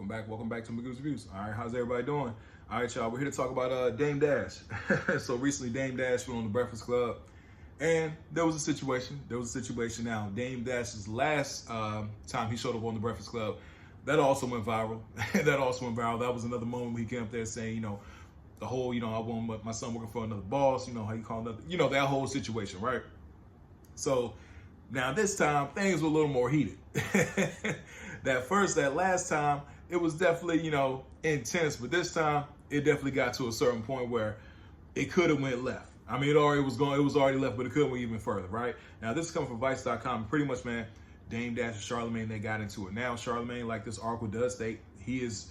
Welcome back to Magoo's Reviews. All right, how's everybody doing? All right, y'all, we're here to talk about Dame Dash. So recently, Dame Dash went on the Breakfast Club, and there was a situation. Now, Dame Dash's last time he showed up on the Breakfast Club, that also went viral. That was another moment when he came up there saying, the whole, I want my son working for another boss. How you call another, that whole situation, right? So now this time things were a little more heated. That last time, it was definitely, intense, but this time it definitely got to a certain point where it could have went left. I mean, it was already left, but it could have went even further, right? Now this is coming from Vice.com. Pretty much, man, Dame Dash and Charlemagne, they got into it. Now Charlemagne, like this article does state, he is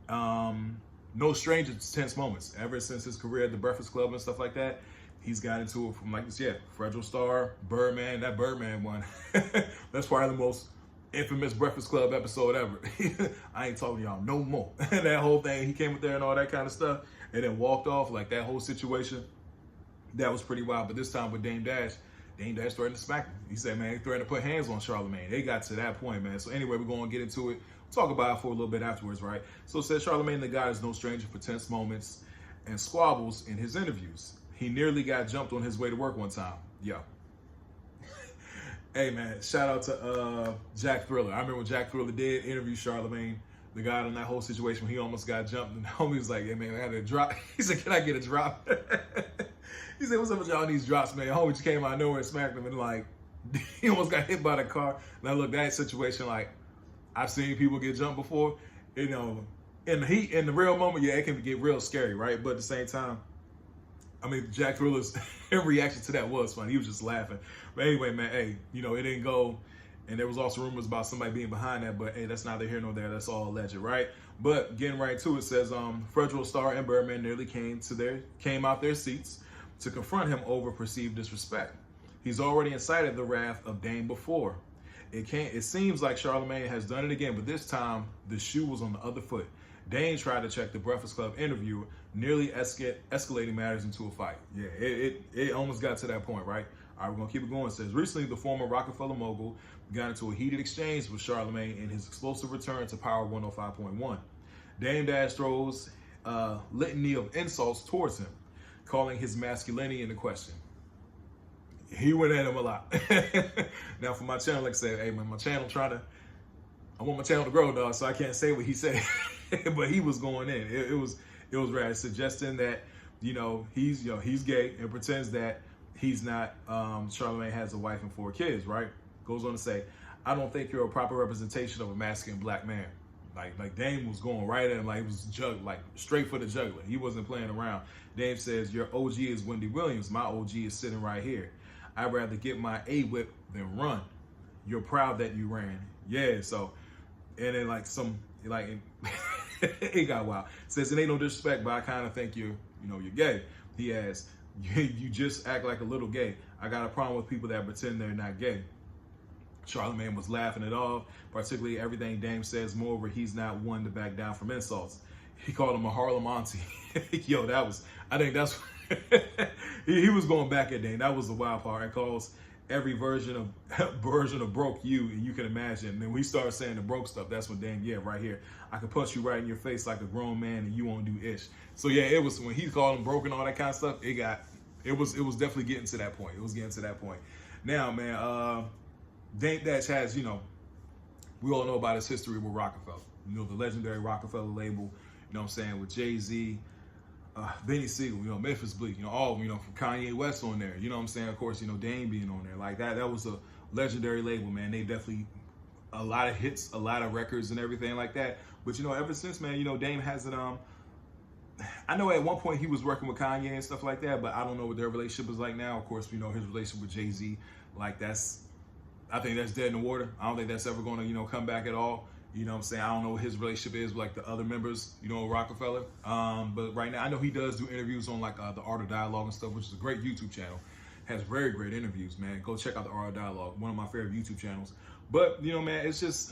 no stranger to tense moments. Ever since his career at the Breakfast Club and stuff like that, he's got into it from, like this, Fragile Star, Birdman, that Birdman one. That's probably the most infamous Breakfast Club episode ever. I ain't talking to y'all no more. That whole thing, he came up there and all that kind of stuff, and then walked off, like that whole situation, that was pretty wild. But this time with Dame Dash threatened to smack him. He said, man, he threatened to put hands on Charlemagne. They got to that point, man. So anyway, we're going to get into it. We'll talk about it for a little bit afterwards, right? So it says Charlemagne the God is no stranger for tense moments and squabbles in his interviews. He nearly got jumped on his way to work one time. Yo. Hey, man, shout out to Jack Thriller. I remember when Jack Thriller did interview Charlemagne, the guy in that whole situation when he almost got jumped, and the homie was like, hey, man, I had a drop. He said, can I get a drop? He said, what's up with y'all these drops, man? Homie just came out of nowhere and smacked him, and like, he almost got hit by the car. Now, look, that situation, like, I've seen people get jumped before. In the heat, in the real moment, yeah, it can get real scary, right? But at the same time, I mean, Jack Thriller's reaction to that was funny. He was just laughing. But anyway, man, hey, it didn't go. And there was also rumors about somebody being behind that. But hey, that's neither here nor there. That's all alleged, right? But getting right to it, says Fragile Star and Birdman nearly came out their seats to confront him over perceived disrespect. He's already incited the wrath of Dame before. It seems like Charlemagne has done it again, but this time the shoe was on the other foot. Dame tried to check the Breakfast Club interviewer, nearly escalating matters into a fight. Yeah, it almost got to that point, right? All right, we're going to keep it going. It says, recently, the former Rockefeller mogul got into a heated exchange with Charlemagne in his explosive return to Power 105.1. Dame Dash throws a litany of insults towards him, calling his masculinity into question. He went at him a lot. Now, for my channel, like I said, hey, man, I want my channel to grow, dog, so I can't say what he said. But he was going in. It was rad, suggesting that he's gay and pretends that he's not. Charlemagne has a wife and 4 kids, right? Goes on to say, I don't think you're a proper representation of a masculine black man. Like Dame was going right at him, like he was straight for the jugular. He wasn't playing around. Dame says, your OG is Wendy Williams. My OG is sitting right here. I'd rather get my A whip than run. You're proud that you ran. Yeah, so, and then it got wild. Says, it ain't no disrespect, but I kind of think you're gay. He adds, you just act like a little gay. I got a problem with people that pretend they're not gay. Charlemagne was laughing it off, particularly everything Dame says. Moreover, he's not one to back down from insults. He called him a Harlem auntie. Yo, I think that's, he was going back at Dame. That was the wild part. It calls every version of broke you can imagine. And then when we start saying the broke stuff, that's when Dame, right here, I could punch you right in your face like a grown man and you won't do ish. So yeah, it was when he called him broke and all that kind of stuff, it was definitely getting to that point. It was getting to that point. Now, man, Dame Dash has, we all know about his history with Rockefeller. The legendary Rockefeller label, what I'm saying, with Jay-Z, Benny Siegel, Memphis Bleak, all, from Kanye West on there, what I'm saying? Of course, Dame being on there. Like that was a legendary label, man. They definitely, a lot of hits, a lot of records and everything like that. But, ever since, man, Dame hasn't, I know at one point he was working with Kanye and stuff like that, but I don't know what their relationship is like now. Of course, we know his relationship with Jay-Z, I think that's dead in the water. I don't think that's ever going to, come back at all. What I'm saying? I don't know what his relationship is with like the other members, Rockefeller. But right now, I know he does do interviews on like the Art of Dialogue and stuff, which is a great YouTube channel. Has very great interviews, man. Go check out the Art of Dialogue, one of my favorite YouTube channels. But, man, it's just,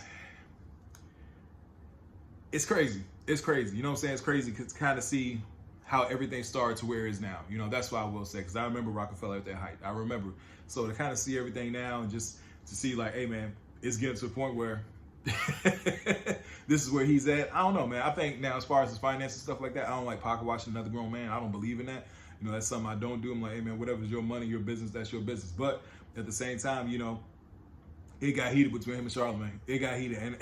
it's crazy. It's crazy. What I'm saying? It's crazy to kind of see how everything started to where it is now. That's why I will say, because I remember Rockefeller at that height. I remember. So to kind of see everything now and just to see like, hey, man, it's getting to the point where This is where he's at. I don't know, man. I think now, as far as his finances and stuff like that, I don't like pocket watching another grown man. I don't believe in that. You know, that's something I don't do. I'm like, hey, man, whatever's your money, your business, that's your business. But at the same time, you know, it got heated between him and Charlemagne. It got heated. And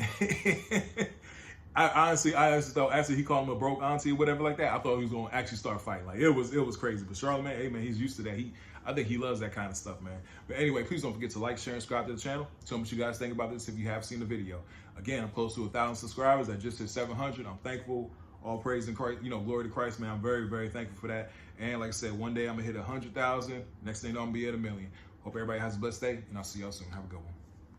I honestly thought after he called him a broke auntie or whatever like that, I thought he was going to actually start fighting. Like, it was crazy. But Charlemagne, hey, man, he's used to that. I think he loves that kind of stuff, man. But anyway, please don't forget to like, share, and subscribe to the channel. Tell me what you guys think about this if you have seen the video. Again, I'm close to 1,000 subscribers. I just hit 700. I'm thankful. All praise in Christ. You know, glory to Christ, man. I'm very, very thankful for that. And like I said, one day I'm going to hit 100,000. Next thing you know, I'm going to be at 1 million. Hope everybody has a blessed day, and I'll see y'all soon. Have a good one.